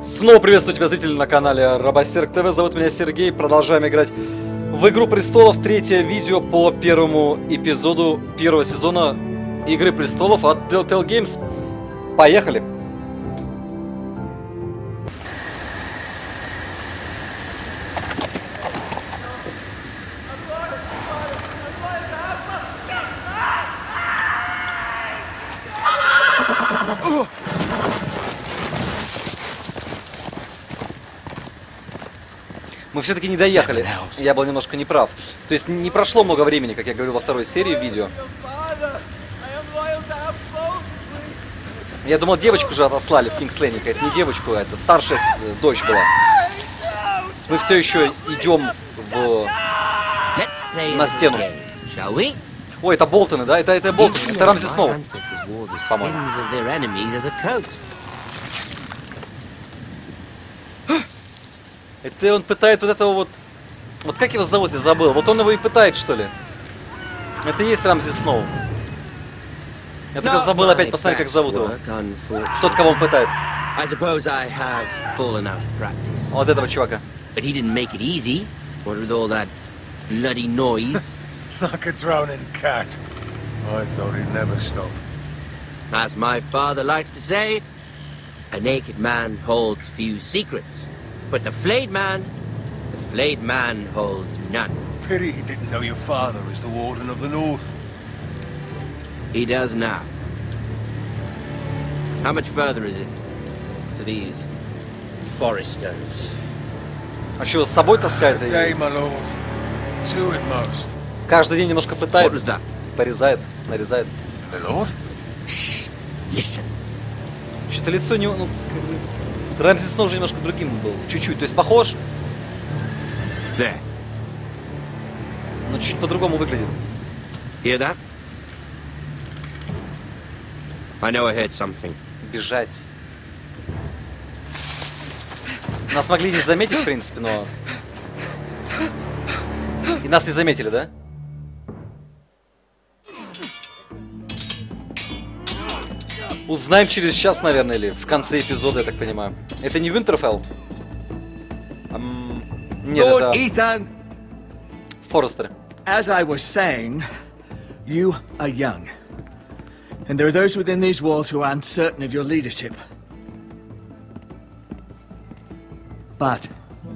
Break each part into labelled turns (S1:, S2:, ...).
S1: Снова приветствую тебя, зрители, на канале Робосерк ТВ. Зовут меня Сергей. Продолжаем играть в Игру престолов. Третье видео по первому эпизоду первого сезона Игры престолов от Telltale Games. Поехали! Мы все-таки не доехали. Я был немножко неправ. То есть не прошло много времени, как я говорил во второй серии видео. Я думал, девочку же отослали в Кингслейне. Это не девочку, это старшая дочь была. Мы все еще идем на стену. Ой, это Болтоны, да? Это Болтоны. Это Рамзи снова. По-моему. Это он пытает вот этого вот... Вот как его зовут, я забыл. Вот он его и пытает, что ли. Это и есть Рамзи Сноу. Я только забыл опять посмотреть, как зовут его. Тот, кого он пытает. Вот этого чувака.
S2: Like a drowning cat. I thought he'd never stop.
S3: As my father likes to say, a naked man holds few secrets. But the flayed man holds none.
S2: Pity he didn't know your father is the Warden of the North.
S3: He does now. How much further is it to these foresters?
S1: А что, с собой таскает?
S2: Day, my lord. Two at most.
S1: Каждый день немножко пытает, порезает, нарезает.
S2: My lord?
S3: Shh, listen.
S1: Что-то лицо не... Ну, Рамзи Сноу уже немножко другим был. Чуть-чуть. То есть похож.
S3: There.
S1: Но чуть по-другому выглядит.
S3: Hear that? I know I heard something.
S1: Бежать. Нас могли не заметить, в принципе, но... И нас не заметили, да? Узнаем через час, наверное, или в конце эпизода, я так понимаю. Это не Винтерфелл? Нет, это...
S4: Ethan,
S1: Форестеры.
S4: as I was saying, you are young. And there are those within these walls who are uncertain of your leadership. But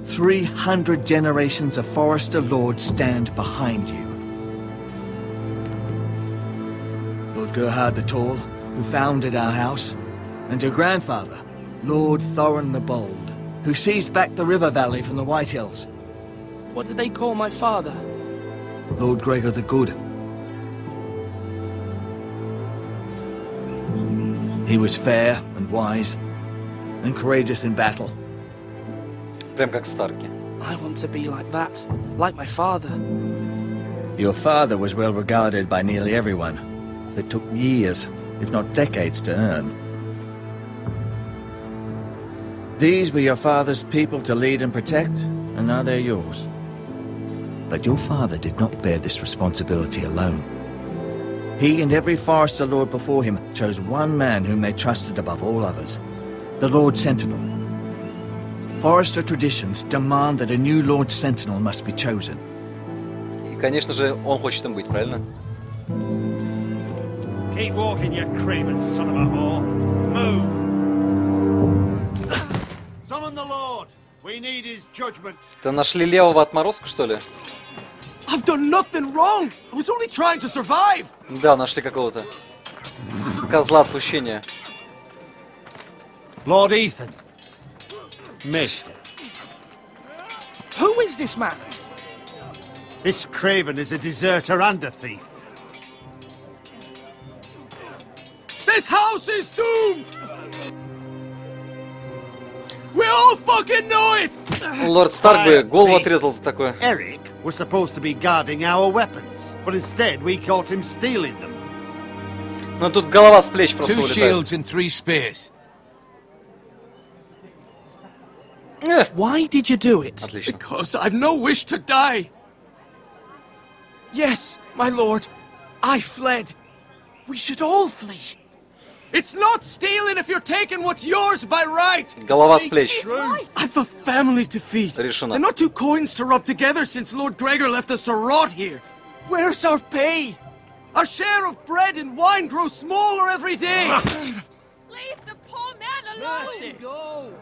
S4: 300 generations of Forester Lords stand behind you. Lord Gerhard the Tall, who founded our house, and your grandfather, Lord Thorin the Bold, who seized back the river valley from the White Hills.
S5: What did they call my father?
S4: Lord Gregor the Good. He was fair and wise, and courageous in battle.
S1: Прям как Старки.
S5: I want to be like that, like my father.
S4: Your father was well regarded by nearly everyone. It took years, if not decades, to earn. These were your father's people to lead and protect, and now they're yours. But your father did not bear this responsibility alone. He and every Forester Lord before him chose one man whom they trusted above all others, the Lord Sentinel. Forester traditions demand that a new Lord Sentinel must be chosen.
S1: И, конечно же, он хочет им быть, правильно?
S2: Keep walking, you craven son of a whore. Move. Summon the Lord. We need his judgment.
S1: Это нашли левого отморозка, что ли?
S4: I've done nothing wrong. I was only trying to survive.
S1: Да, нашли какого-то козла отпущения.
S2: Lord Ethan. Mister.
S5: Who is this man?
S2: This craven is a deserter and a thief.
S4: This house is doomed. We all fucking know it.
S1: Лорд Старк бы голову отрезал за такое.
S2: Eric was supposed to be guarding our weapons, but instead we caught him stealing them.
S1: Ну тут голова с плеч просто улетает.
S4: 2 shields and 3 spears.
S5: Why did you do it?
S1: Отлично.
S4: Because I've no wish to die. Yes, my lord. I fled. We should all flee.
S6: It's not stealing if you're taking what's yours by right.
S1: Голова с плеч.
S6: I've a family to feed.
S1: Решено.
S6: And not two coins to rub together since Lord Gregor left us to rot here. Where's our pay? Our share of bread and wine grows smaller every day.
S7: Leave the poor man alone!
S6: Mercy, go!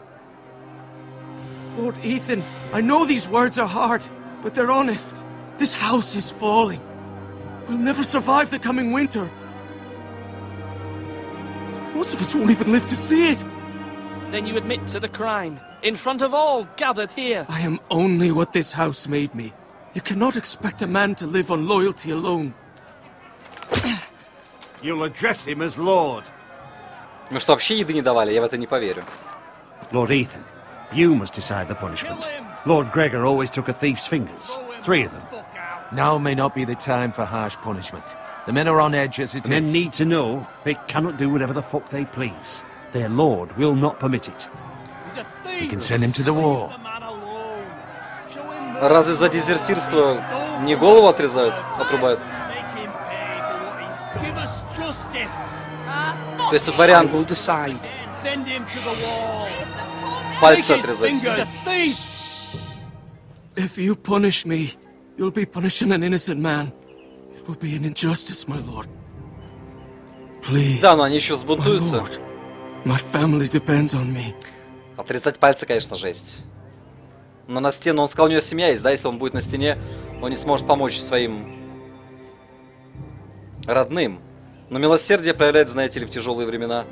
S6: Lord Ethan, I know these words are hard, but they're honest. This house is falling. We'll never survive the coming winter. Most of us won't even live to see it.
S5: Then you admit to the crime, in front of all gathered here.
S6: I am only what this house made me. You cannot expect a man to live on loyalty alone.
S2: You'll address him as Lord.
S1: Ну что, вообще еды не давали? Я в это не поверю.
S2: Lord Ethan, you must decide the punishment. Lord Gregor always took a thief's fingers. 3 of them.
S8: Now may not be the time for harsh punishment. The men are on edge as it
S2: Men
S8: is.
S2: need to know they cannot do whatever the fuck they please. Their lord will not permit it.
S8: You can send him to the war.
S1: Разве за дезертирство не голову отрезают, отрубают? То есть тут вариант
S5: We'll decide.
S1: пальцы отрезать.
S6: If you punish me, you'll be punishing an innocent man. It will be an injustice, my lord. Please.
S1: Да, но они еще
S6: My
S1: взбунтуются.
S6: lord, my family depends on me.
S1: Отрезать пальцы, конечно, жесть. Но на стену, он сказал, у него семья есть, да? Если он будет на стене, он не сможет помочь своим родным. Но милосердие проявляет, знаете ли, в тяжелые времена.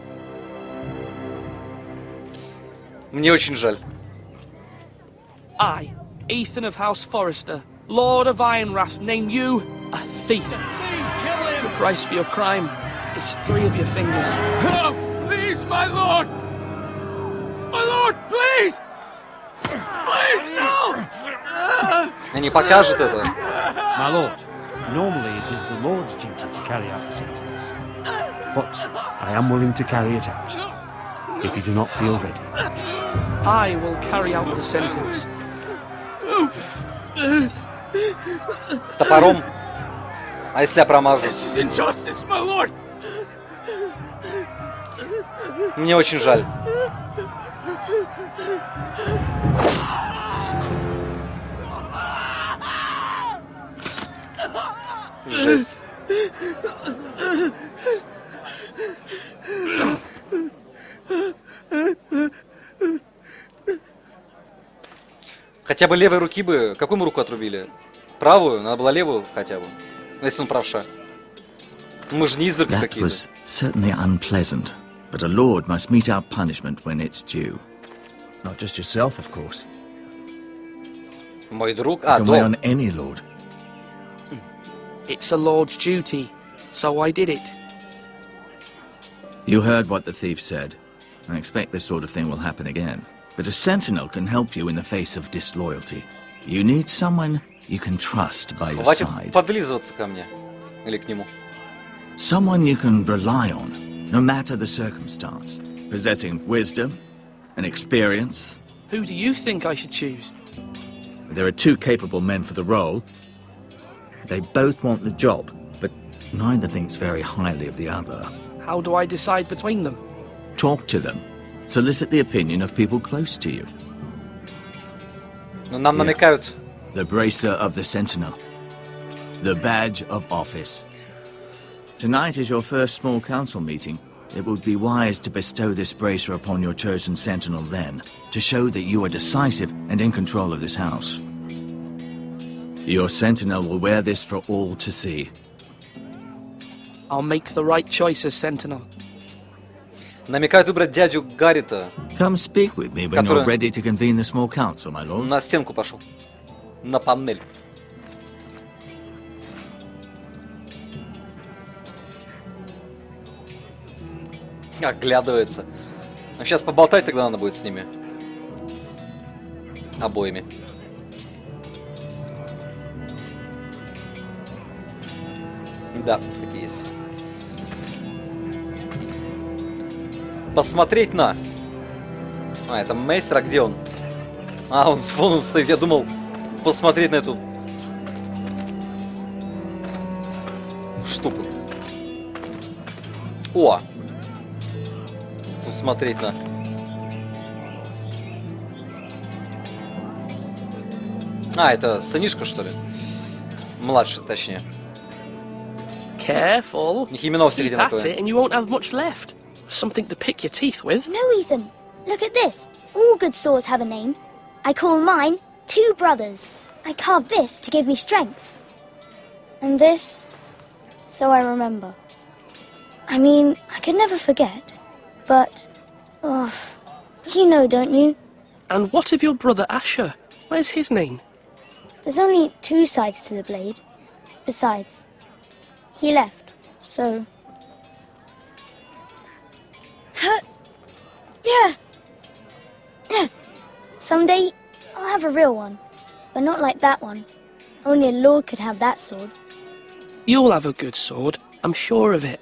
S1: Мне очень жаль.
S5: I, Ethan of House Forrester, Lord of Ironwrath, name you a thief. The price for your crime is 3 of your fingers.
S6: No, please, my lord! My lord, please! Please, no!
S1: Они покажут это.
S2: My lord, normally it is the Lord's duty to carry out the sentence. But I am willing to carry it out, if you do not feel ready.
S5: I will carry out the sentence.
S1: Топором. А если я промажу?
S6: This is injustice, my lord!
S1: Мне очень жаль. Жесть. Хотя бы левой руки бы... Какую мы руку отрубили? Правую? Надо было левую хотя бы. Если он правша. Мы же не изверги
S4: That
S1: какие-то.
S4: was certainly unpleasant, but a lord must mete out punishment when it's due. Not just yourself, of course.
S1: Мой друг...
S4: It
S1: А,
S4: can weigh on
S1: дом.
S4: any lord.
S5: It's a lord's duty, so I did it.
S4: You heard what the thief said. I expect this sort of thing will happen again. But a sentinel can help you in the face of disloyalty. You need someone you can trust by your
S1: Хватит
S4: side.
S1: подлизываться ко мне. Или к нему.
S4: Someone you can rely on, no matter the circumstance. Possessing wisdom and experience.
S5: Who do you think I should choose?
S4: There are 2 capable men for the role. They both want the job, but neither thinks very highly of the other.
S5: How do I decide between them?
S4: Talk to them. Solicit the opinion of people close to you.
S1: Но нам намекают.
S4: The bracer of the sentinel. The badge of office. Tonight is your first small council meeting. It would be wise to bestow this bracer upon your chosen sentinel then, to show that you are decisive and in control of this house. Your sentinel will wear this for all to see.
S5: I'll make the right choice as sentinel.
S1: Намекают выбрать дядю Гаррита.
S4: Come speak with me when you're ready to convene the small council, my lord.
S1: На стенку пошел. На панель. Оглядывается. А сейчас поболтать тогда надо будет с ними. Обоими. Да, такие есть. Посмотреть на... А, это мейстер, а где он? А, вон он стоит. Я думал, посмотреть на эту штуку. О! Посмотреть на... А, это сынишка, что ли? Младший, точнее.
S5: Careful.
S1: У них имена все
S5: Keep at it
S1: одинаковые.
S5: and you won't have much left. Something to pick your teeth with.
S9: No, Ethan. Look at this. All good swords have a name. I call mine Two Brothers. I carved this to give me strength. And this, so I remember. I mean, I could never forget. But, oh, you know, don't you?
S5: And what of your brother Asher? Where's his name?
S9: There's only two sides to the blade. Besides, he left, so... Yeah. Someday, I'll have a real one. But not like that one. Only a lord could have that sword.
S5: You'll have a good sword. I'm sure of it.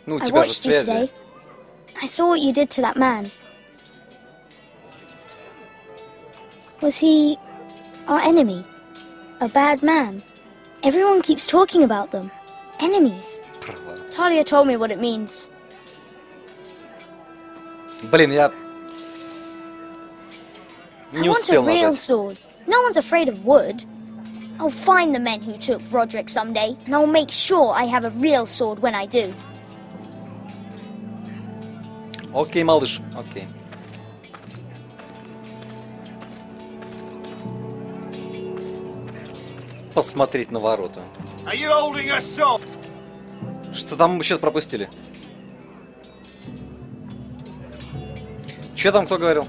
S1: Ну, у
S9: I
S1: тебя же
S9: watched you
S1: связи.
S9: today. I saw what you did to that man. Was he our enemy? A bad man? Everyone keeps talking about them. Enemies. Talia told me what it means.
S1: Блин, я...
S9: I
S1: Не
S9: want a
S1: успел
S9: real
S1: нажать.
S9: sword. No one's afraid of wood. I'll find the men who took Roderick someday, and I'll make sure I have a real sword when I do.
S1: Окей, малыш, окей. Посмотреть на ворота.
S6: Are you holding a sword?
S1: Что там мы сейчас пропустили? Че там кто говорил?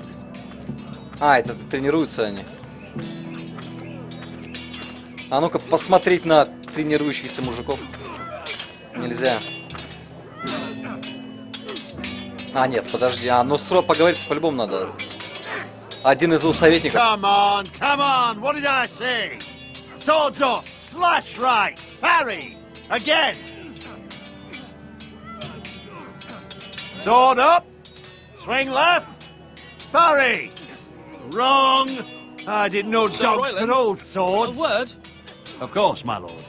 S1: А, это тренируются они. А ну-ка, посмотреть на тренирующихся мужиков. Нельзя. А, нет, подожди. А, ну срок поговорить по-любому надо. Один из советников.
S6: Come on, what did I say? Swords up, slash right, parry, again. Sword up, swing left, parry. Wrong. I didn't know
S5: Sir
S6: dogs
S5: Royland,
S6: could hold
S5: A
S6: swords.
S5: word?
S6: Of course, my lord.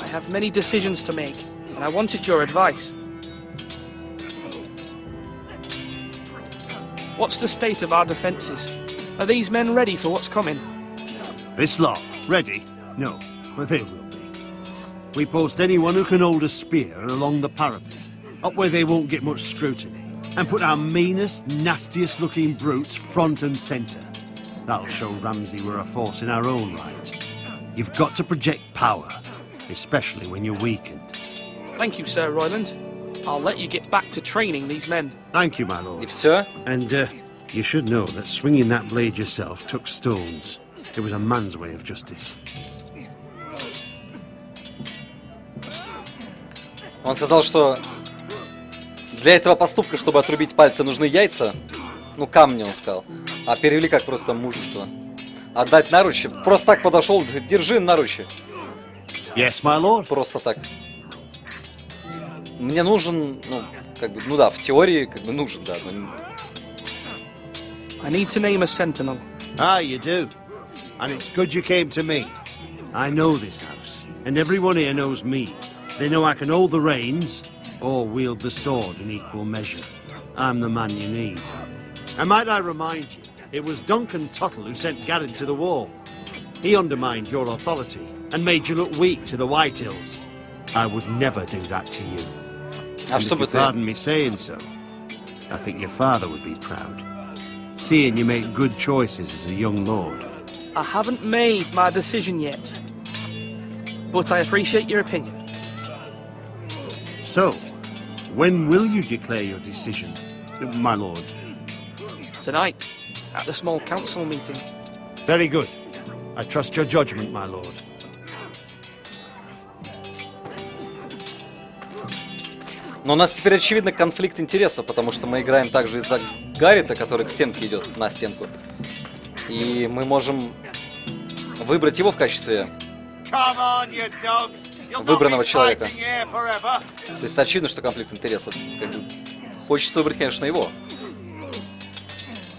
S5: I have many decisions to make, and I wanted your advice. What's the state of our defences? Are these men ready for what's coming?
S10: This lot, ready? No, but they will be. We post anyone who can hold a spear along the parapet, up where they won't get much scrutiny, and put our meanest, nastiest looking brutes front and centre. That'll show Ramsay we're a force in our own right. You've got to project power, especially when you're weakened.
S5: Thank you, Sir Royland. I'll let you get back to training these men.
S10: Thank you, my
S1: И
S10: lord.
S1: все?
S10: And, you should know that swinging that blade yourself took stones. It was a man's way of justice.
S1: Он сказал, что для этого поступка, чтобы отрубить пальцы, нужны яйца. Ну, камни, он сказал. А перевели как просто мужество. Отдать наручи. Просто так подошел, говорит, держи наручи.
S10: Yes, my lord.
S1: Просто так. Мне нужен, ну, как бы, ну да, в теории, как бы, нужен, да. Но...
S5: I need to name a sentinel.
S10: Ah, you do. And it's good you came to me. I know this house, and everyone here knows me. They know I can hold the reins, or wield the sword in equal measure. I'm the man you need. And might I remind you, it was Duncan Tuttle who sent Garrett to the wall. He undermined your authority, and made you look weak to the Whitehills. I would never do that to you. And if you pardon me saying so, I think your father would be proud. Seeing you make good choices as a young lord.
S5: I haven't made my decision yet, but I appreciate your opinion.
S10: So, when will you declare your decision, my lord?
S5: Tonight, at the small council meeting.
S10: Very good. I trust your judgment, my lord.
S1: Но у нас теперь очевидно конфликт интересов, потому что мы играем также из-за Гаррита, который к стенке идет, на стенку. И мы можем выбрать его в качестве выбранного человека. То есть очевидно, что конфликт интересов. Как бы, хочется выбрать, конечно, его.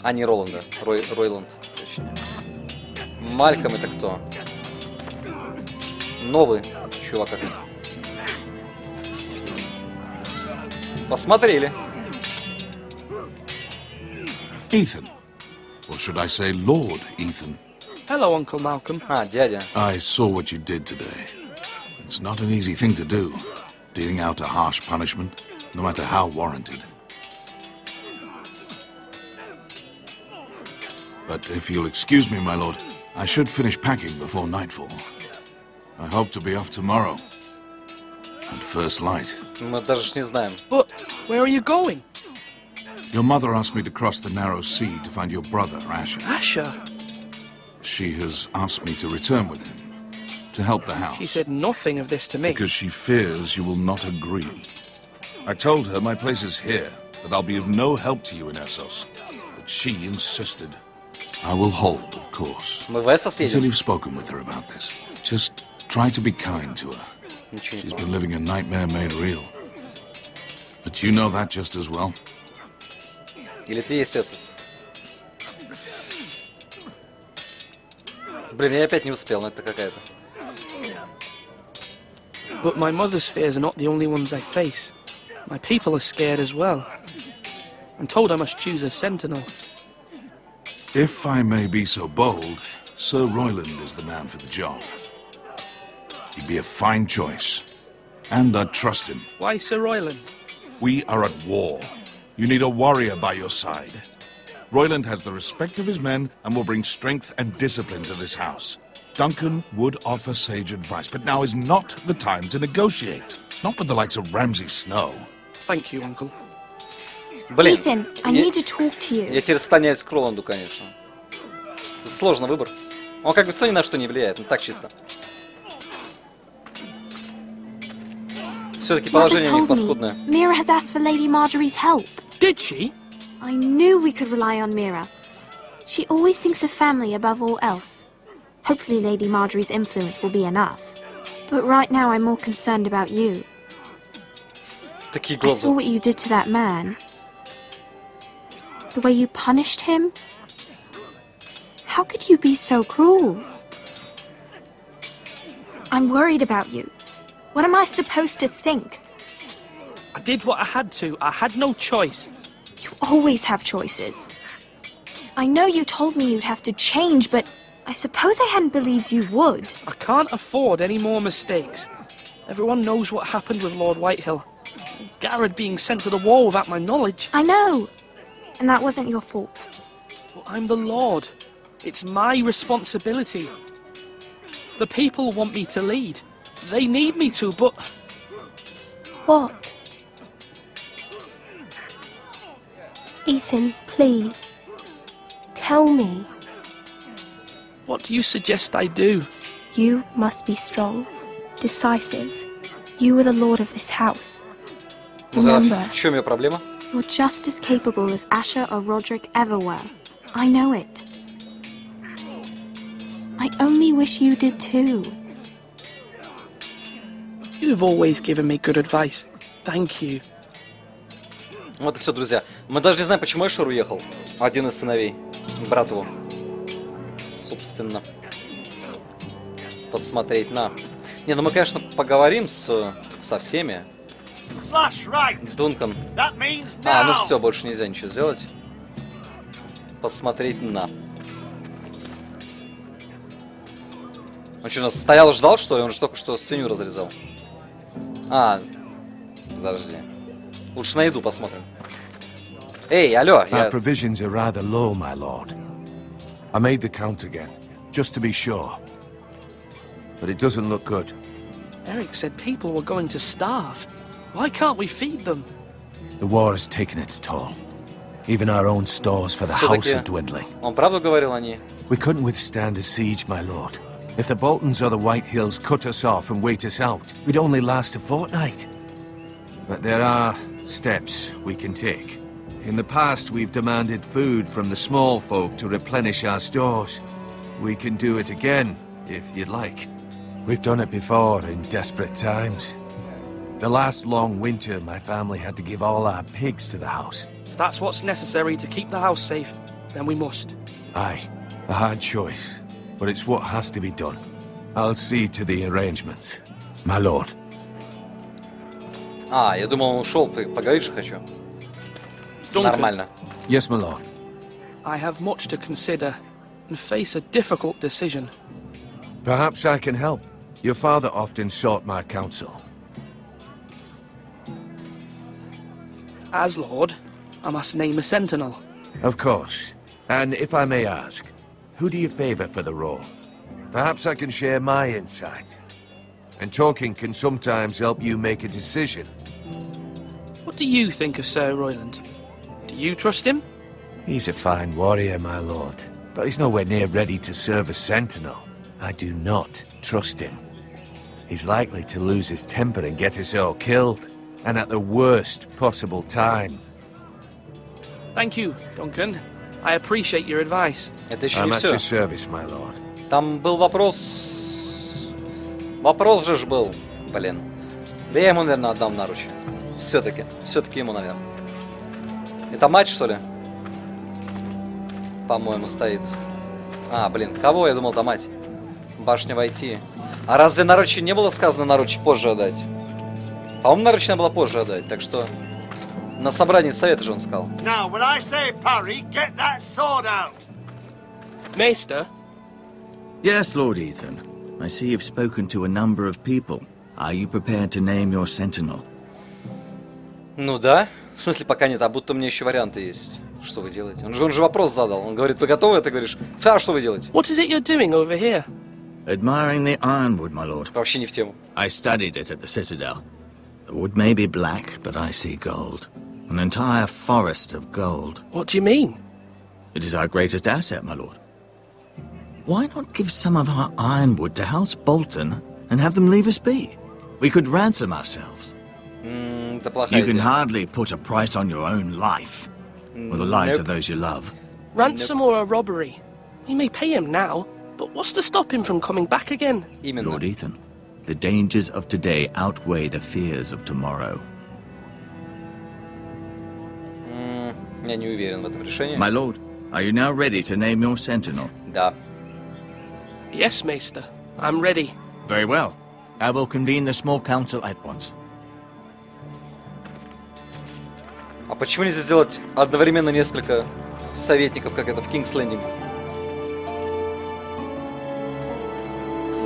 S1: А не Роланда. Ройланд. Точнее. Мальком это кто? Новый чувак. Посмотрели.
S11: Ethan. Or should I say Lord Ethan?
S5: Hello, Uncle Malcolm.
S1: А, дядя.
S11: I saw what you did today. It's not an easy thing to do, dealing out a harsh punishment, no matter how warranted. But if you'll excuse me, my lord, I should finish packing before nightfall. I hope to be off tomorrow. At first light.
S1: Мы даже не знаем.
S5: But where are you going?
S11: Your mother asked me to cross the narrow sea to find your brother, Asher.
S5: Asher?
S11: She has asked me to return with him, to help the house.
S5: She said nothing of this to me.
S11: Because she fears you will not agree. I told her my place is here, that I'll be of no help to you in Essos. But she insisted. I will hold, of course. Until you've spoken with her about this. Just try to be kind to her. She's been living a nightmare made real. But you know that just as well.
S1: Или ты есть Эссос? Блин, я опять не успел, но это какая-то.
S5: But my mother's fears are not the only ones I face. My people are scared as well. I'm told I must choose a sentinel.
S11: If I may be so bold, Sir Royland is the man for the job. He'd be a fine choice. And I'd trust him.
S5: Why Sir Royland?
S11: We are at war. You need a warrior by your side. Royland has the respect of his men and will bring strength and discipline to this house. Duncan would offer sage advice, but now is not the time to negotiate. Not with the likes of Ramsay Snow.
S5: Thank you, Uncle.
S1: Блин,
S12: Ethan, I need to talk to you.
S1: Я теперь склоняюсь к Роланду, конечно. Сложный выбор. Он как бы ни на что не влияет, но так чисто. Все-таки положение у них паскудное.
S12: Mira has asked for Lady Marjorie's help.
S5: Did she?
S12: I knew we could rely on Mira. She always thinks of family above all else. Hopefully Lady Marjorie's influence will be enough. But right now I'm more concerned about you.
S1: Такие
S12: I
S1: глаза.
S12: saw what you did to that man. The way you punished him. How could you be so cruel? I'm worried about you. What am I supposed to think?
S5: I did what I had to. I had no choice.
S12: You always have choices. I know you told me you'd have to change, but I suppose I hadn't believed you would.
S5: I can't afford any more mistakes. Everyone knows what happened with Lord Whitehill. Garrett being sent to the war without my knowledge.
S12: I know. And that wasn't your fault.
S5: Well, I'm the Lord. It's my responsibility. The people want me to lead. They need me to, but...
S12: What? Ethan, please. Tell me.
S5: What do you suggest I do?
S12: You must be strong, decisive. You are the lord of this house. Remember,
S1: В чем ее проблема?
S12: you're just as capable as Asher or Roderick ever were. I know it. I only wish you did too.
S5: You've always given me good advice. Thank you.
S1: Вот и все, друзья. Мы даже не знаем, почему Эшер уехал. Один из сыновей. Брат его. Собственно. Посмотреть на... Не, ну мы, конечно, поговорим со всеми. Дункан. А, ну все, больше нельзя ничего сделать. Посмотреть на... Он что, нас стоял, ждал, что ли? Он же только что свинью разрезал. А, подожди. Лучше на еду посмотрим. Эй, алло,
S8: Our provisions are rather low, my lord. I made the count again, just to be sure. But it doesn't look good.
S5: Eric said people were going to starve. Why can't we feed them?
S8: The war has taken its toll. Even our own stores for the house are dwindling.
S1: Он правду говорил, они?
S8: We couldn't withstand a siege, my lord. If the Boltons or the Whitehills cut us off and wait us out, we'd only last a fortnight. But there are steps we can take. In the past, we've demanded food from the small folk to replenish our stores. We can do it again, if you'd like. We've done it before in desperate times. The last long winter, my family had to give all our pigs to the house.
S5: If that's what's necessary to keep the house safe, then we must.
S8: Aye, a hard choice, but it's what has to be done. I'll see to the arrangements, my lord.
S1: А, я думал, он ушел, поговорить же хочу. Нормально.
S8: Yes, my lord.
S5: I have much to consider and face a difficult decision.
S8: Perhaps I can help. Your father often sought my counsel.
S5: As Lord, I must name a sentinel.
S8: Of course. And if I may ask, who do you favor for the role? Perhaps I can share my insight. And talking can sometimes help you make a decision.
S5: What do you think of Sir Royland? Do you trust him?
S8: He's a fine warrior, my lord. But he's nowhere near ready to serve as sentinel. I do not trust him. He's likely to lose his temper and get us all killed. And at the worst possible time.
S5: Thank you, Duncan. I appreciate your advice.
S1: Это еще не
S8: I'm at
S1: все.
S8: your service, my lord.
S1: Там был вопрос... Вопрос же был, блин. Да я ему, наверное, отдам наручи. Все-таки ему, наверное. Это мать, что ли? По-моему, стоит. А, блин, кого? Я думал, да мать. Башня войти. А разве наручи не было сказано наручи позже отдать? По-моему, наручи надо было позже отдать, так что... На собрании совета же он сказал.
S13: Now, when I say parry, get that sword out.
S5: Maester?
S4: Yes, Lord Ethan. I see you've spoken to a number of people. Are you prepared to name your sentinel?
S1: Ну да. В смысле, пока нет, а будто у меня еще варианты есть. Что вы делаете? Он же вопрос задал. Он говорит, вы готовы? Ты говоришь, а что вы делаете?
S5: What is it you're doing over here?
S4: Admiring the ironwood, my lord.
S1: Вообще не в тему.
S4: I studied it at the Citadel. The wood may be black, but I see gold. An entire forest of gold.
S5: What do you mean?
S4: It is our greatest asset, my lord. Why not give some of our ironwood to House Bolton and have them leave us be? We could ransom ourselves. You can hardly put a price on your own life, or the lives of those you love.
S5: Ransom or a robbery? We may pay him now, but what's to stop him from coming back again?
S4: Lord Ethan, the dangers of today outweigh the fears of tomorrow.
S1: Я не уверен в этом решении.
S4: My lord, are you now ready to name your sentinel?
S1: Да.
S5: Yes, Maester. I'm ready.
S4: Very well. I will convene the small council at once.
S1: А почему нельзя сделать одновременно несколько советников, как это в King's Landing?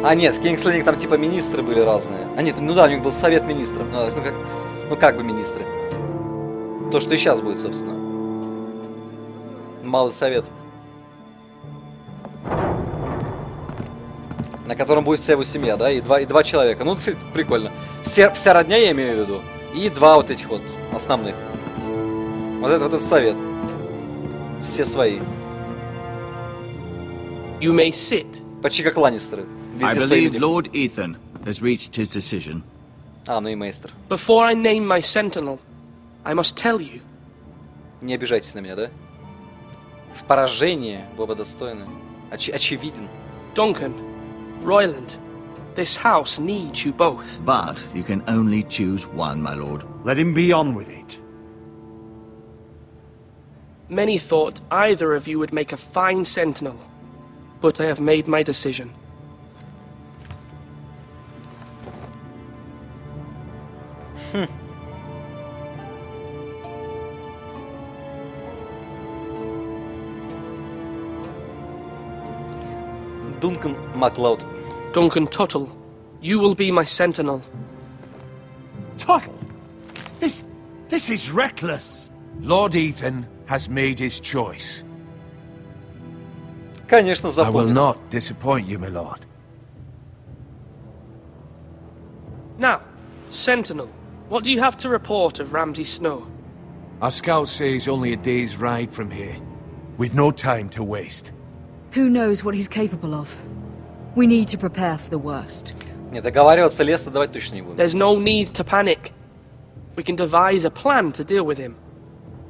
S1: А нет, в King's Landing там типа министры были разные. А нет, ну да, у них был совет министров. Ну как бы министры. То, что и сейчас будет, собственно. Малый совет. На котором будет вся его семья, да? И два человека. Ну, прикольно. Вся родня, я имею в виду. И два вот этих вот основных. Вот этот совет. Все свои.
S5: You may sit.
S1: Почти как Ланнистеры.
S4: I believe Lord Ethan has reached his decision.
S1: А, ну и мейстер.
S5: Before I name my sentinel, I must tell you.
S1: Не обижайтесь на меня, да? В поражении вы оба достойны. Очевиден.
S5: Duncan, Royland, this house needs you both.
S4: But you can only choose one, my lord.
S10: Let him be on with it.
S5: Many thought either of you would make a fine sentinel, but I have made my decision.
S1: Duncan MacLeod.
S5: Duncan Tuttle, you will be my sentinel.
S10: Tuttle? This is reckless.
S8: Lord Ethan has made his choice.
S1: Конечно,
S8: I will
S1: запомнил.
S8: not disappoint you, my lord.
S5: Now, Sentinel, what do you have to report of Ramsay Snow?
S8: Our scouts say he's only a day's ride from here, with no time to waste.
S14: Who knows what he's capable of? We need to prepare for the worst.
S1: Не, договариваться лес давать точно не будем.
S5: There's no need to panic. We can devise a plan to deal with him.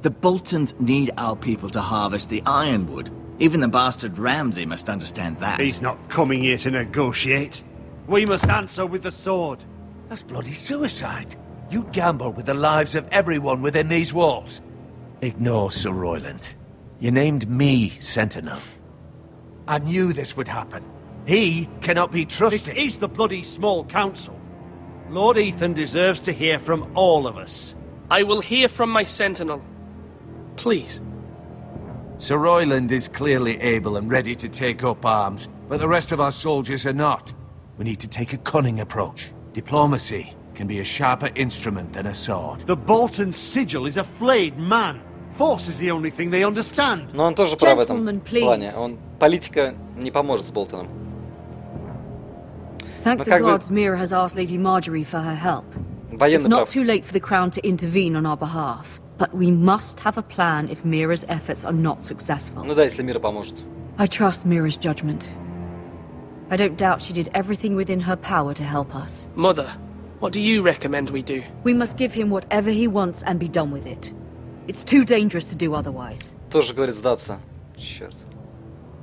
S4: The Boltons need our people to harvest the ironwood. Even the bastard Ramsay must understand that.
S10: He's not coming here to negotiate. We must answer with the sword.
S8: That's bloody suicide. You'd gamble with the lives of everyone within these walls. Ignore Sir Royland. You named me Sentinel. I knew this would happen. He cannot be trusted.
S10: This is the bloody small council. Lord Ethan deserves to hear from all of us.
S5: I will hear from my sentinel. Please.
S8: Sir Royland is clearly able and ready to take up arms, but the rest of our soldiers are not. We need to take a cunning approach. Diplomacy can be a sharper instrument than a sword.
S10: The Bolton sigil is a flayed man. Force is the only thing they understand.
S1: Но он тоже прав в этом плане. Политика не поможет с Болтоном.
S14: Thank the gods Mira has asked Lady Marjorie for her help. It's not too late for the Crown to intervene on our behalf, but we must have a plan if Mira's efforts are not successful.
S1: Ну да, если Мира поможет.
S14: I trust Mira's judgment. I don't doubt she did everything within her power to help us.
S5: Mother, what do you recommend we do?
S14: We must give him whatever he wants and be done with it. It's too dangerous to do otherwise.
S1: Тоже говорит сдаться. Черт.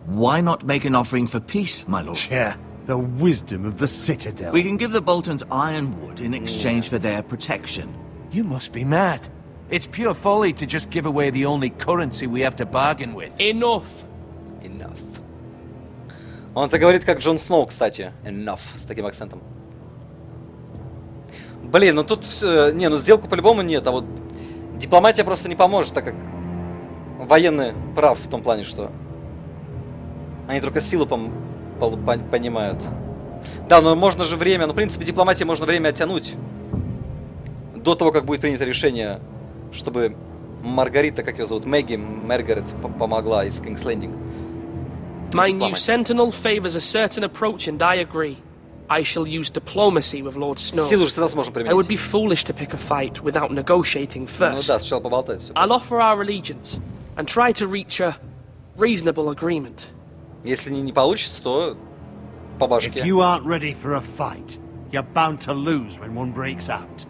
S4: Why not make an offering for peace, my lord?
S10: Yeah, the wisdom of the Citadel.
S4: We can give the Boltons ironwood in exchange for their protection.
S8: You must be mad. It's pure folly to just give away the only currency we have to bargain with.
S5: Enough.
S1: Enough. Он это говорит как Джон Сноу, кстати. Enough, с таким акцентом. Блин, ну тут все... Не, ну сделку по-любому нет, а вот дипломатия просто не поможет, так как военный прав в том плане, что они только силу понимают. Да, но можно же время, ну в принципе дипломатии можно время оттянуть до того, как будет принято решение, чтобы Маргарита, как ее зовут, Маргарет помогла из King's Landing.
S5: My new sentinel favors a certain approach, and I agree. I shall use diplomacy with Lord Snow.
S1: Силу же всегда сможем применить.
S5: I would be foolish to pick a fight without negotiating first.
S1: Ну да, сначала поболтать.
S5: I'll offer our allegiance and try to reach a reasonable agreement.
S1: Если не получится, то по башке.
S10: If you aren't ready for a fight, you're bound to lose when one breaks out.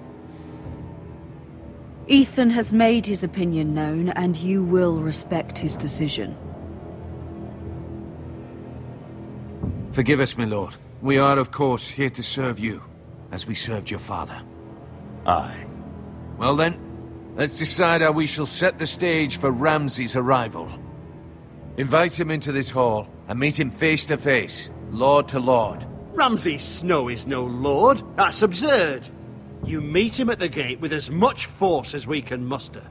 S14: Ethan has made his opinion known, and you will respect his decision.
S8: Forgive us, my lord. We are, of course, here to serve you, as we served your father.
S10: Aye.
S8: Well then, let's decide how we shall set the stage for Ramsay's arrival. Invite him into this hall, and meet him face to face, lord to lord.
S10: Ramsay Snow is no lord. That's absurd. You meet him at the gate with as much force as we can muster.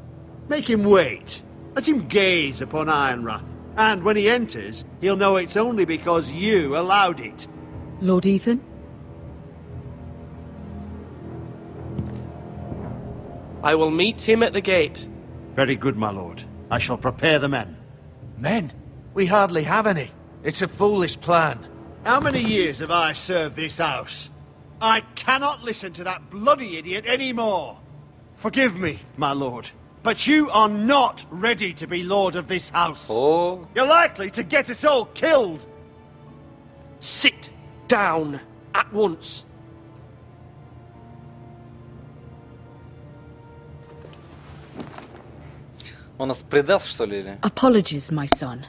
S10: Make him wait. Let him gaze upon Ironrath. And when he enters, he'll know it's only because you allowed it.
S14: Lord Ethan?
S5: I will meet him at the gate.
S10: Very good, my lord. I shall prepare the men.
S8: Men? We hardly have any. It's a foolish plan.
S10: How many years have I served this house? I cannot listen to that bloody idiot anymore. Forgive me, my lord, but you are not ready to be lord of this house.
S1: Oh.
S10: You're likely to get us all killed.
S5: Sit down at once.
S1: Он нас предал, что ли, или?
S14: Apologies, my son.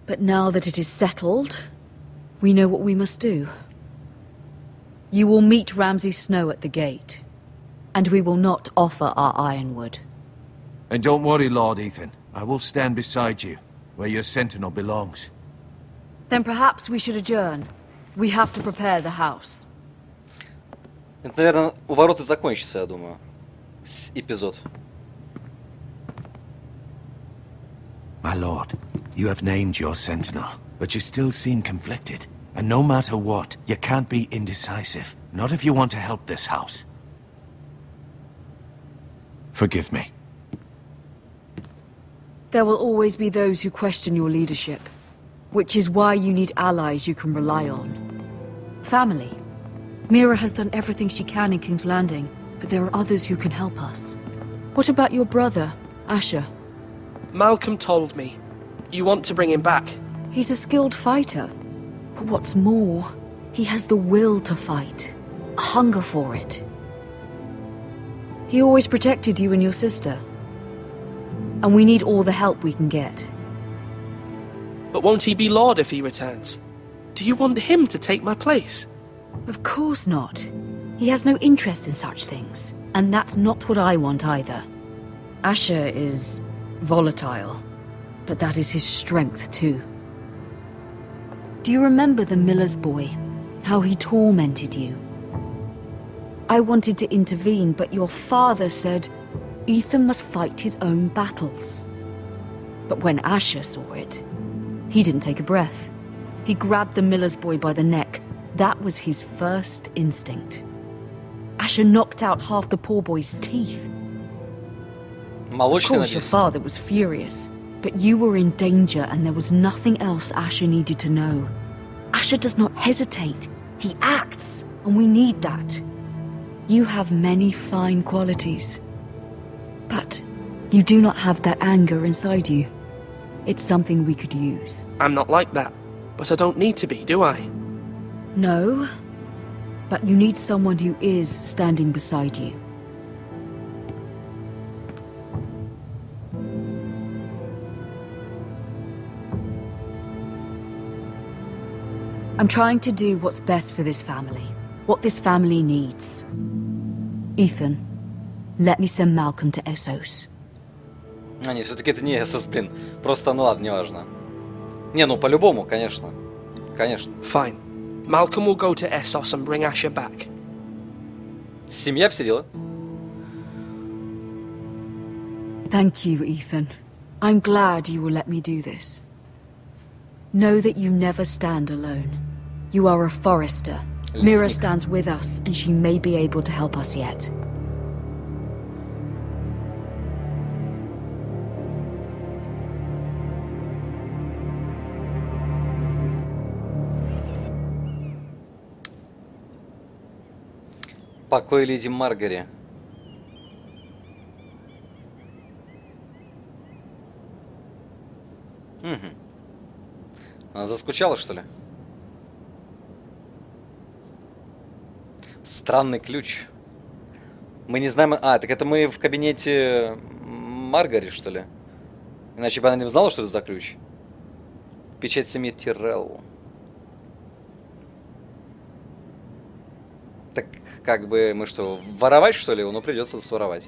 S14: But now that it is settled, we know what we must do. You will meet Ramsay Snow at the gate, and we will not offer our ironwood.
S8: And don't worry, Lord Ethan. I will stand beside you, where your sentinel belongs.
S14: Then perhaps we should adjourn. We have to prepare the house.
S1: Это, наверное, у ворот и закончится, я думаю, эпизод.
S8: My lord, you have named your sentinel, but you still seem conflicted. And no matter what, you can't be indecisive. Not if you want to help this house. Forgive me.
S14: There will always be those who question your leadership, which is why you need allies you can rely on. Family. Mira has done everything she can in King's Landing, but there are others who can help us. What about your brother, Asher?
S5: Malcolm told me. You want to bring him back?
S14: He's a skilled fighter. But what's more, he has the will to fight. A hunger for it. He always protected you and your sister. And we need all the help we can get.
S5: But won't he be Lord if he returns? Do you want him to take my place?
S14: Of course not. He has no interest in such things. And that's not what I want either. Asher is volatile. But that is his strength too. Do you remember the miller's boy? How he tormented you? I wanted to intervene, but your father said Ethan must fight his own battles. But when Asher saw it, he didn't take a breath. He grabbed the miller's boy by the neck. That was his first instinct. Asher knocked out half the poor boy's teeth. Of course, your father was furious, but you were in danger and there was nothing else Asher needed to know. Asher does not hesitate. He acts, and we need that. You have many fine qualities, but you do not have that anger inside you. It's something we could use.
S5: I'm not like that, but I don't need to be, do I?
S14: No, but you need someone who is standing beside you. I'm trying to do what's best for this family, what this family needs. Ethan, let me send Malcolm to Essos.
S1: А, нет, все-таки это не Эссос, блин. Просто, ну ладно, неважно. Не, ну по-любому, конечно. Конечно.
S5: Fine. Malcolm will go to Essos and bring Asher back.
S1: Семья все дела.
S14: Thank you, Ethan. I'm glad you will let me do this. Know that you never stand alone. You are a forester. Mira stands with us, and she may be able to help us yet.
S1: Покой леди Маргари. Угу. Она заскучала, что ли? Странный ключ. Мы не знаем... А, так это мы в кабинете Маргари, что ли? Иначе бы она не знала, что это за ключ. Печать семьи Тирелл. Так, как бы мы что, воровать, что ли? Ну, придется своровать.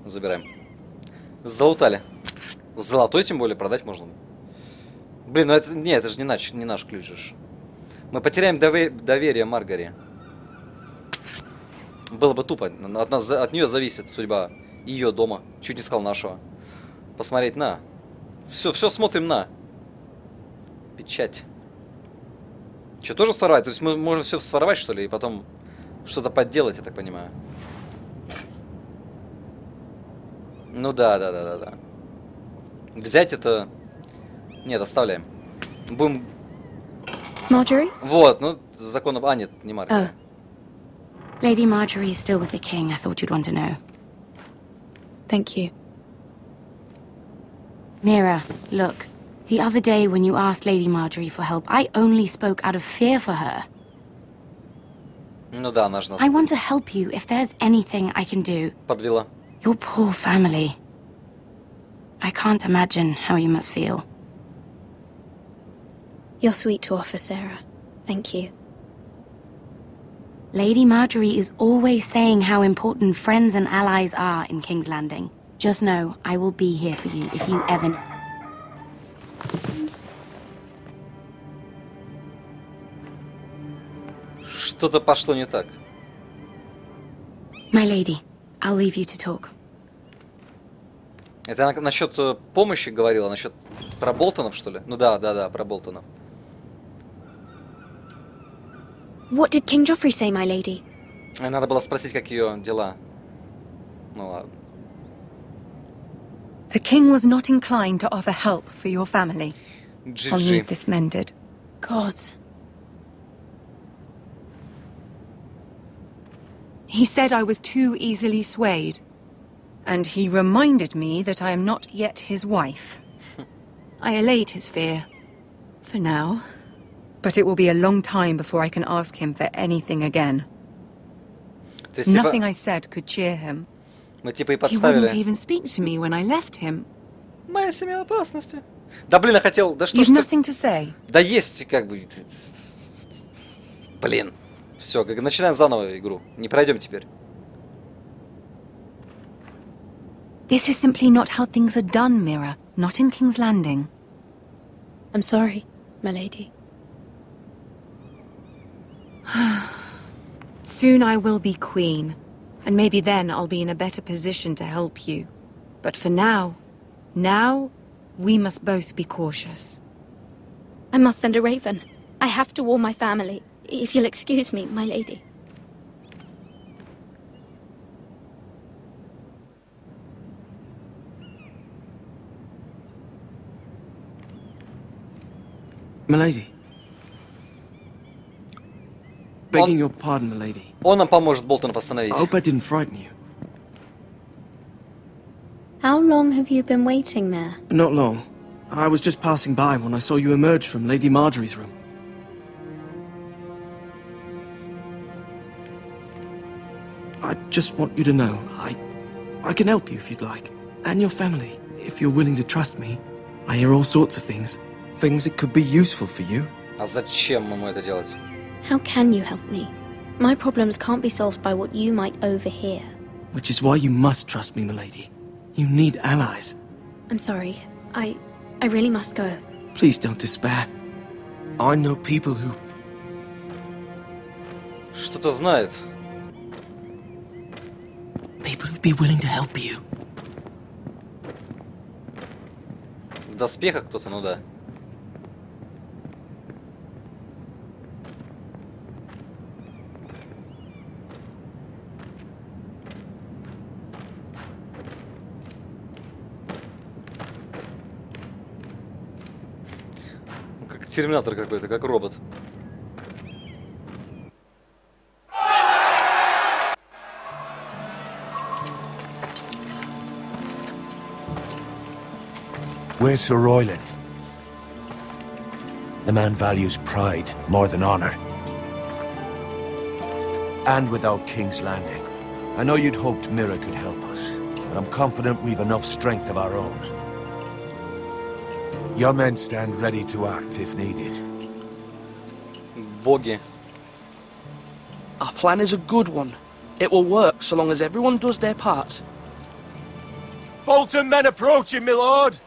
S1: Забираем. Залутали. Золотой, тем более, продать можно. Блин, ну это... Нет, это же не наш ключ же. Мы потеряем доверие Маргари. Было бы тупо. От нее зависит судьба ее дома. Чуть не сказал нашего. Посмотреть на. Все смотрим на. Печать. Что, тоже своровать? То есть мы можем все своровать, что ли, и потом что-то подделать, я так понимаю. Ну да. Взять это... Нет, оставляем. Будем...
S12: Marjorie?
S1: Вот, ну, закон... А, нет, не Маргари.
S12: Lady Marjorie is still with the king. I thought you'd want to know.
S15: Thank you.
S12: Mira, look. The other day when you asked Lady Marjorie for help, I only spoke out of fear for her.
S1: Ну да, она же нас...
S12: I want to help you if there's anything I can do.
S1: Подвела.
S12: Your poor family. I can't imagine how you must feel.
S15: You're sweet to offer, Sarah. Thank you.
S12: Lady Marjorie is always saying how important friends and allies are in King's Landing. Just know, I will be here for you if you ever...
S1: Что-то пошло не так.
S12: My lady, I'll leave you to talk.
S1: Это она насчет помощи говорила, насчет про Болтонов, что ли? Ну да, про Болтонов.
S15: What did King Joffrey say, my lady?
S1: Надо было спросить, как ее дела. Ну ладно.
S16: The king was not inclined to offer help for your family. I'll need this mended.
S15: Gods.
S16: He said I was too easily swayed. And he reminded me that I am not yet his wife. I allayed his fear. For now. But it will be a long time before I can ask him for anything again. Nothing I said could cheer him.
S1: Мы типа и
S16: He
S1: подставили.
S16: wouldn't even speak to me when I left him.
S1: Моя семья в опасности. Да блин, я хотел... Да что
S16: You've
S1: ж
S16: nothing to say.
S1: Да есть, как бы... Блин. Все, начинаем заново игру. Не пройдем теперь.
S16: This is simply not how things are done, Mira. Not in King's Landing.
S15: I'm sorry, my lady.
S16: Soon I will be queen, and maybe then I'll be in a better position to help you. But for now, we must both be cautious.
S9: I must send a raven. I have to warn my family. If you'll excuse me, my lady.
S6: Milady. Begging your pardon, milady.
S1: Он нам поможет Болтонов остановить.
S6: I hope I didn't frighten you.
S12: How long have you been waiting there?
S6: Not long. I was just passing by when I saw you emerge from Lady Marjorie's room. I just want you to know, I can help you if you'd like. And your family, if you're willing to trust me. I hear all sorts of things. Things that could be useful for you.
S1: А зачем ему это делать?
S12: How can you help me? My problems can't be solved by what you might overhear.
S6: Which is why you must trust me, milady. You need allies.
S12: I'm sorry. I really must go.
S6: Please don't despair. I know people who...
S1: Что-то знает.
S6: People who'd be willing to help you.
S1: В доспехах кто-то, ну да. Как терминатор какой-то, как робот.
S8: Where's Sir Royland? The man values pride more than honor. And without King's Landing, I know you'd hoped Mira could help us, but I'm confident we've enough strength of our own. Your men stand ready to act if needed.
S1: Боги.
S5: Our plan is a good one. It will work so long as everyone does their part.
S10: Bolton men approaching, my lord!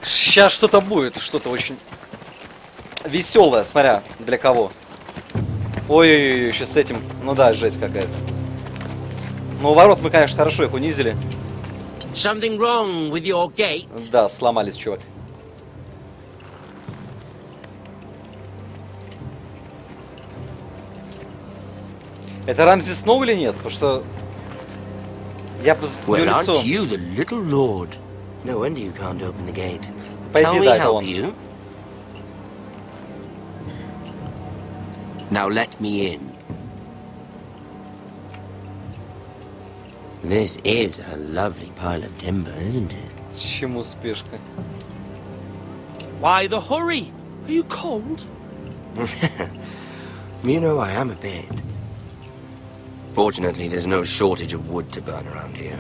S1: Сейчас что-то будет, что-то очень веселое, смотря для кого. Ой-ой-ой, сейчас с этим, ну да, жесть какая-то. Ну, у ворот мы, конечно, хорошо их унизили.
S3: Something wrong with your gate?
S1: Да, сломались, чувак. Это Рамзи Сноу или нет? Потому что я бы
S3: Well,
S1: лицо.
S3: aren't you the little lord? No wonder you can't open the gate.
S1: Пойди,
S3: Shall we
S1: да, это
S3: help
S1: он.
S3: you? Now let me in. This is a lovely pile of timber, isn't it?
S1: Чему спешка?
S5: Why the hurry? Are you cold?
S3: You know, I am a bit. Fortunately, there's no shortage of wood to burn around here.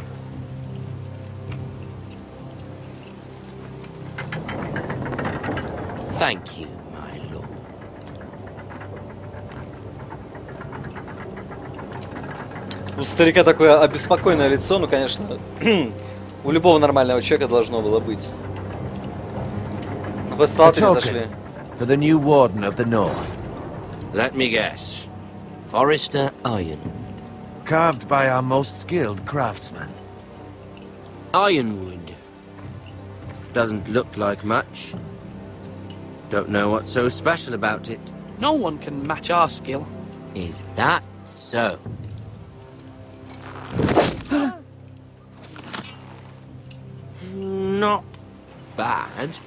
S3: Thank you, my lord.
S1: У старика такое обеспокоенное лицо, ну, конечно, у любого нормального человека должно было быть. Ну, хоть салаты не зашли.
S8: For the new warden of the north.
S3: Let me guess. Forrester Ironwood.
S8: Carved by our most skilled craftsman.
S3: Ironwood. Doesn't look like much. Don't know what's so special about it.
S5: No one can match our skill.
S3: Is that so? Not bad.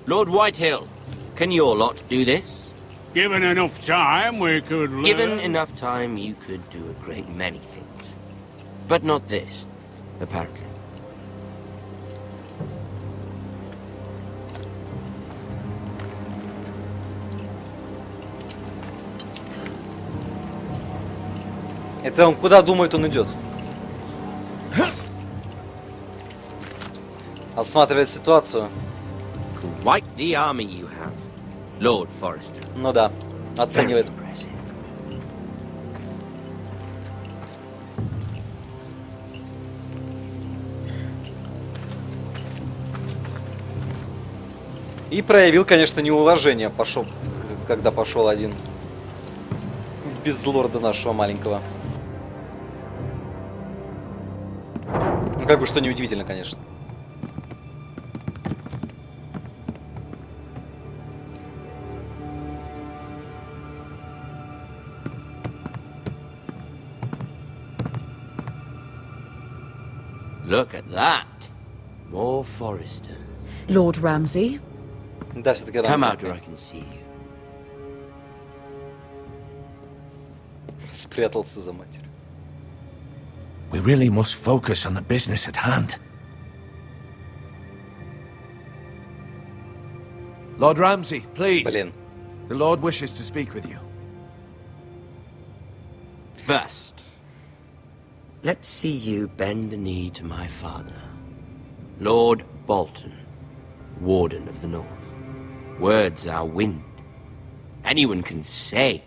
S3: Lord Whitehill, can your lot do this?
S17: Given enough time, we could learn.
S3: Given enough time, you could do a great many things. But not this, apparently.
S1: Это он куда думает, он идет? Осматривает ситуацию.
S3: Quite the army you have, Lord Forrester.
S1: Ну да, оценивает. И проявил, конечно, неуважение, когда пошел один. Без лорда нашего маленького. Ну, как бы, что неудивительно, конечно.
S3: Look at that. More Foresters.
S14: Lord Ramsay?
S1: Да, все-таки
S3: Come out where I can see you.
S1: Спрятался за матерь.
S8: We really must focus on the business at hand. Lord Ramsay, please.
S1: Блин.
S8: The Lord wishes to speak with you.
S3: First, let's see you bend the knee to my father, Lord Bolton, Warden of the North. Words are wind. Anyone can say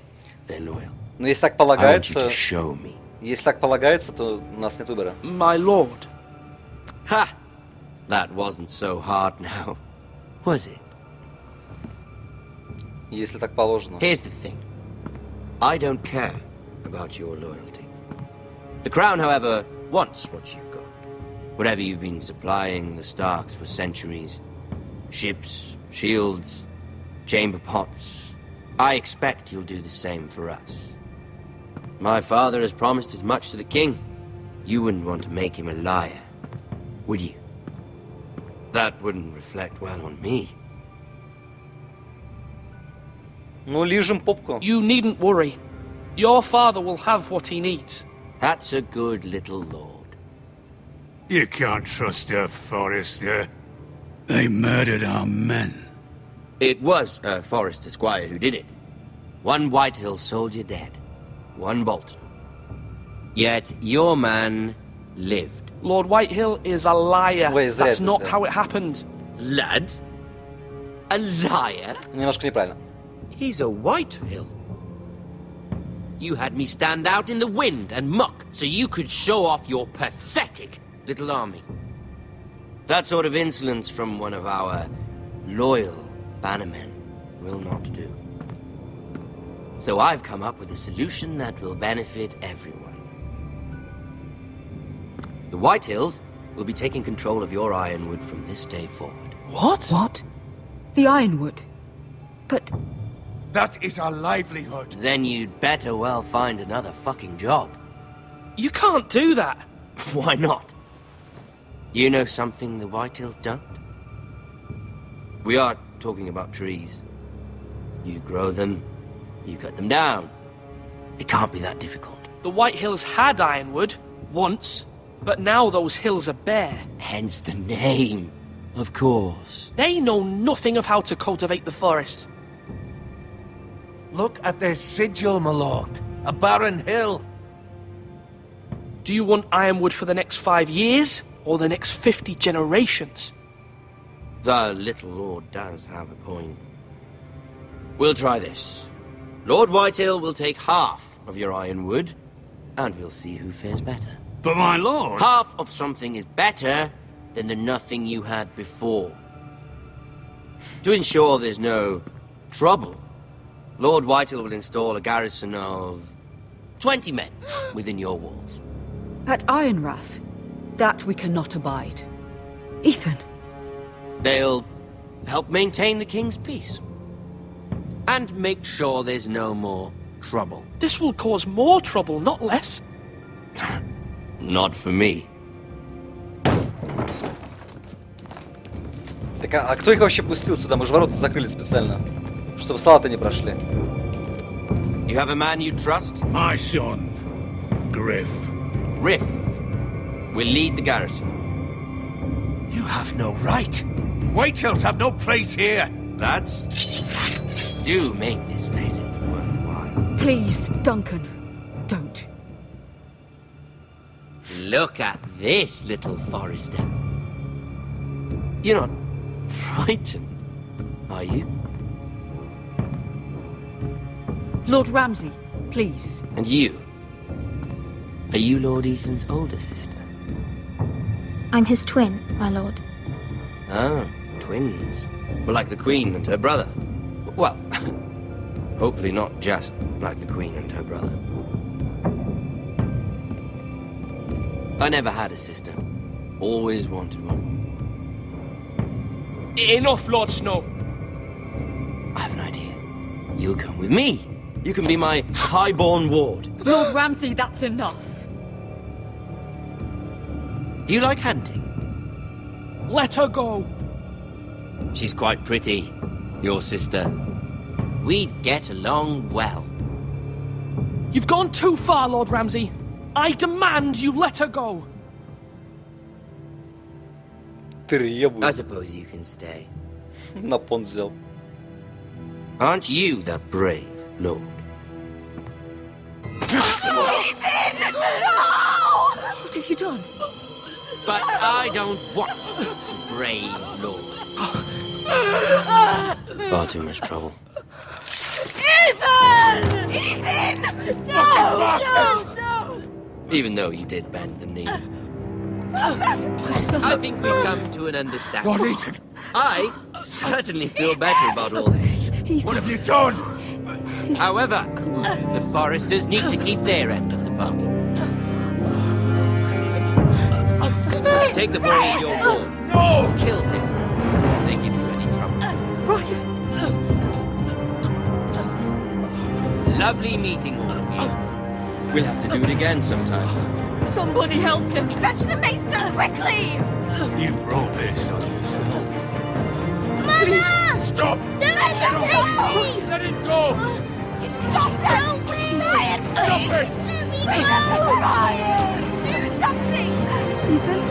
S3: they're loyal.
S1: Но если так полагается, если так полагается, то у нас нет выбора.
S5: My lord.
S3: Ha! That wasn't so hard now, was it?
S1: Если так положено.
S3: Here's the thing. I don't care about your loyalty. The Crown, however, wants what you've got. Whatever you've been supplying the Starks for centuries. Ships, shields, chamber pots. I expect you'll do the same for us. My father has promised as much to the king. You wouldn't want to make him a liar, would you? That wouldn't reflect well on me.
S1: Ну, лижем попку.
S5: You needn't worry. Your father will have what he needs.
S3: That's a good little lord.
S17: You can't trust a Forester. They murdered our men.
S3: It was a Forester squire who did it. One Whitehill soldier dead. One Bolton. Yet your man lived.
S5: Lord Whitehill is a liar.
S1: Wait,
S5: That's not how it happened.
S3: Lad? A liar?
S1: Немножко неправильно.
S3: He's a Whitehill. You had me stand out in the wind and muck so you could show off your pathetic little army. That sort of insolence from one of our loyal bannermen will not do. So I've come up with a solution that will benefit everyone. The Whitehills will be taking control of your ironwood from this day forward.
S5: What?
S14: What? The ironwood? But...
S8: That is our livelihood.
S3: Then you'd better well find another fucking job.
S5: You can't do that.
S3: Why not? You know something the Whitehills don't? We are talking about trees. You grow them, you cut them down. It can't be that difficult.
S5: The Whitehills had ironwood, once, but now those hills are bare.
S3: Hence the name, of course.
S5: They know nothing of how to cultivate the forest.
S8: Look at their sigil, my lord. A barren hill.
S5: Do you want ironwood for the next 5 years, or the next 50 generations?
S3: The little lord does have a point. We'll try this. Lord Whitehill will take half of your ironwood, and we'll see who fares better.
S17: But my lord...
S3: Half of something is better than the nothing you had before. To ensure there's no trouble, Lord Whitehill will install a garrison of 20 men within your walls.
S14: At Ironrath? That we cannot abide. Ethan!
S3: They'll help maintain the king's peace. And make sure there's no more trouble.
S5: This will cause more trouble, not less.
S3: Not for me.
S1: Так, а кто их вообще пустил сюда? Мы же ворота закрыли специально, чтобы салаты не прошли.
S3: You have a man you trust?
S17: My son, Griff.
S3: Griff will lead the garrison.
S8: You have no right. Whitehills have no place here.
S3: Lads, do make this visit worthwhile.
S14: Please, Duncan, don't.
S3: Look at this, little Forester. You're not frightened, are you?
S14: Lord Ramsay, please.
S3: And you? Are you Lord Ethan's older sister?
S12: I'm his twin, my lord.
S3: Ah, twins. Well, like the Queen and her brother. Well, hopefully not just like the Queen and her brother. I never had a sister. Always wanted one.
S5: Enough, Lord Snow.
S3: I have an idea. You'll come with me. You can be my highborn ward.
S14: Lord Ramsay, that's enough.
S3: Do you like hunting?
S5: Let her go.
S3: She's quite pretty, your sister. We'd get along well.
S5: You've gone too far, Lord Ramsay. I demand you let her go.
S3: I suppose you can stay.
S1: На понт взял.
S3: Aren't you the brave lord?
S14: What have you done?
S3: But I don't want a brave lord. Far too much trouble.
S7: Ethan! Ethan! No! No!
S3: Even though you did bend the knee. I think we've come to an understanding.
S11: Lord Ethan!
S3: I certainly feel better about all this.
S11: What have you done?
S3: However, the Foresters need to keep their end of the bargain. Take the boy as your ward.
S11: No!
S3: Kill him. If they give you any trouble.
S14: Brian!
S3: Lovely meeting all of you. We'll have to do it again sometime.
S14: Somebody help him!
S7: Fetch the maester quickly!
S17: You brought this on yourself.
S7: Mama!
S11: Stop!
S7: Don't let him take me!
S17: Let it go!
S7: Stop them! Please! Ryan, please!
S17: Stop it!
S7: Let me go! Ryan! Do something!
S14: Ethan?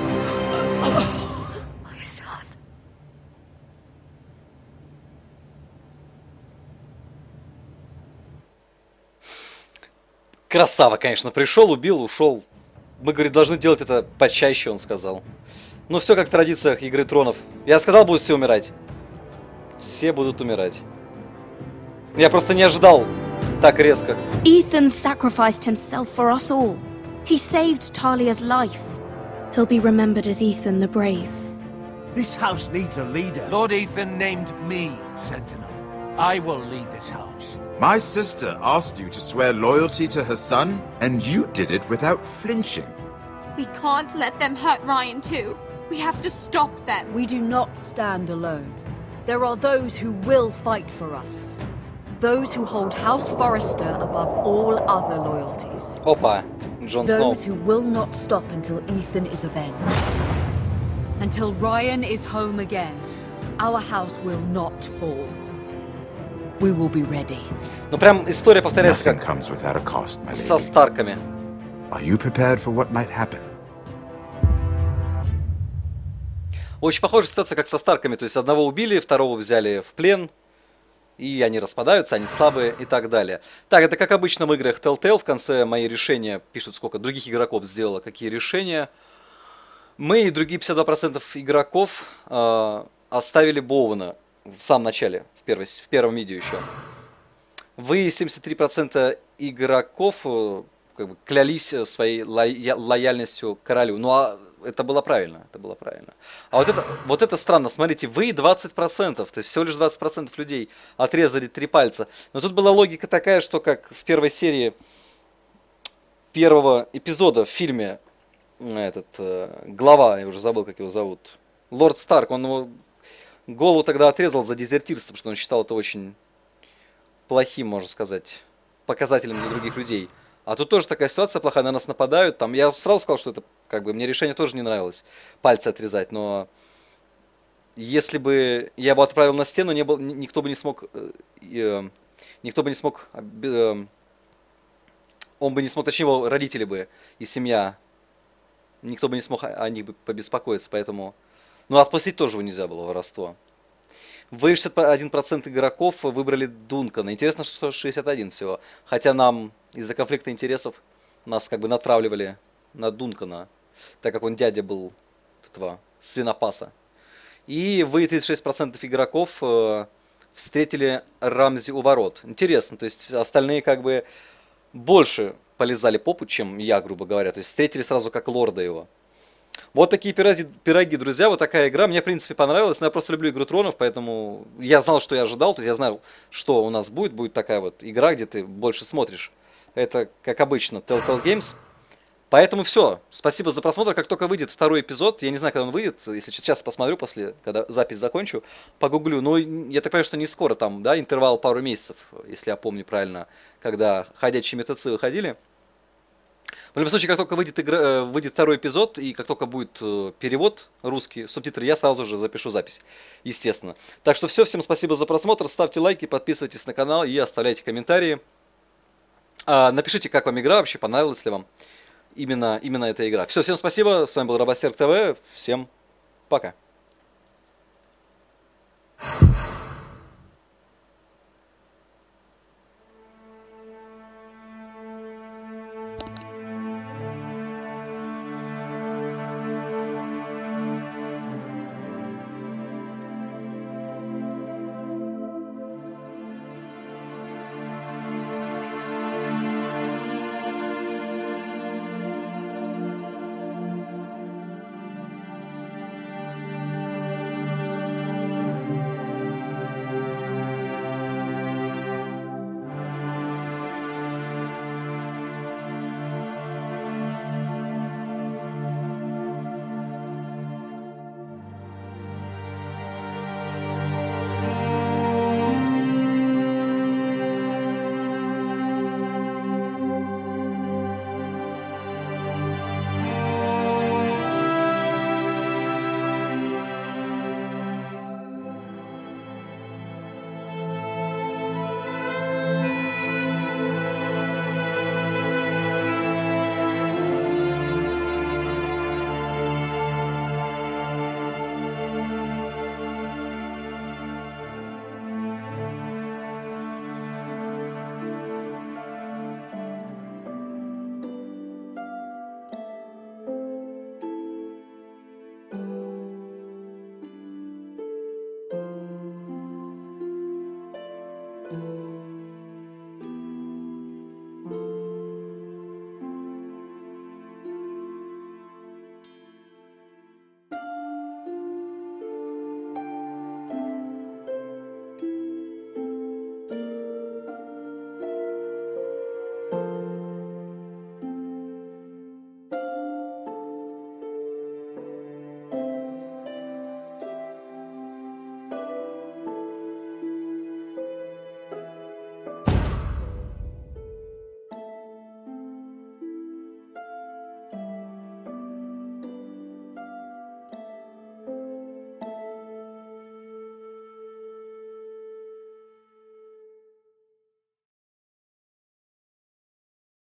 S14: My son.
S1: Красава, конечно, пришел, убил, ушел. Мы, говорит, должны делать это почаще, он сказал. Ну, все как в традициях Игры Тронов. Я сказал, будут все умирать. Все будут умирать. Я просто не ожидал так резко.
S12: Ethan sacrificed himself for us all. He saved Talia's life. He'll be remembered as Ethan the Brave.
S10: This house needs a leader.
S8: Lord Ethan named me Sentinel. I will lead this house.
S18: My sister asked you to swear loyalty to her son, and you did it without flinching.
S15: We can't let them hurt Ryan too. We have to stop them.
S14: We do not stand alone. There are those who will fight for us. Those who hold House Forrester above all other loyalties.
S1: Опа, Джон Сноу.
S14: Those who will not stop until Ethan is avenged. Until Ryan is home again, our house will not fall. We will be ready.
S1: Ну прям история повторяется как
S18: comes without a cost, my lady.
S1: Со Старками.
S18: Are you prepared for what might happen?
S1: Очень похожая ситуация, как со Старками. То есть одного убили, второго взяли в плен, и они распадаются, они слабые и так далее. Так, это как обычно в играх Telltale. В конце мои решения пишут, сколько других игроков сделало, какие решения. Мы и другие 52% игроков оставили Боуэна в самом начале, в первом видео еще. Вы, 73% игроков, как бы клялись своей лояльностью королю. Ну, а это было правильно, это было правильно. А вот это странно, смотрите, вы 20%, то есть всего лишь 20% людей отрезали 3 пальца. Но тут была логика такая, что как в первой серии первого эпизода в фильме, глава, я уже забыл, как его зовут, Лорд Старк, он его голову тогда отрезал за дезертирство, потому что он считал это очень плохим, можно сказать, показателем для других людей. А тут тоже такая ситуация плохая, на нас нападают. Там я сразу сказал, что это как бы мне решение тоже не нравилось, пальцы отрезать, но если бы я его отправил на стену, никто бы не смог, он бы не смог, точнее его родители бы и семья, никто бы не смог о них бы побеспокоиться, поэтому, ну отпустить тоже его нельзя было, воровство. Вы 61% игроков выбрали Дункана. Интересно, что 61 всего. Хотя нам из-за конфликта интересов нас как бы натравливали на Дункана, так как он дядя был этого свинопаса. И вы, 36% игроков, встретили Рамзи у ворот. Интересно, то есть остальные как бы больше полезали попу, чем я, грубо говоря. То есть встретили сразу как лорда его. Вот такие пироги, друзья, вот такая игра. Мне, в принципе, понравилась, но я просто люблю Игру Тронов, поэтому я знал, что я ожидал, то есть я знал, что у нас будет. Будет такая вот игра, где ты больше смотришь. Это, как обычно, Telltale Games. Поэтому все. Спасибо за просмотр. Как только выйдет второй эпизод, я не знаю, когда он выйдет, если сейчас посмотрю, когда запись закончу, погуглю. Но я так понимаю, что не скоро, там, да, интервал пару месяцев, если я помню правильно, когда ходячие мертвецы выходили. В любом случае, как только выйдет второй эпизод, и как только будет перевод русский, субтитры, я сразу же запишу запись, естественно. Так что все, всем спасибо за просмотр, ставьте лайки, подписывайтесь на канал и оставляйте комментарии. Напишите, как вам игра, вообще понравилась ли вам именно эта игра. Все, всем спасибо, с вами был Робосерк ТВ, всем пока.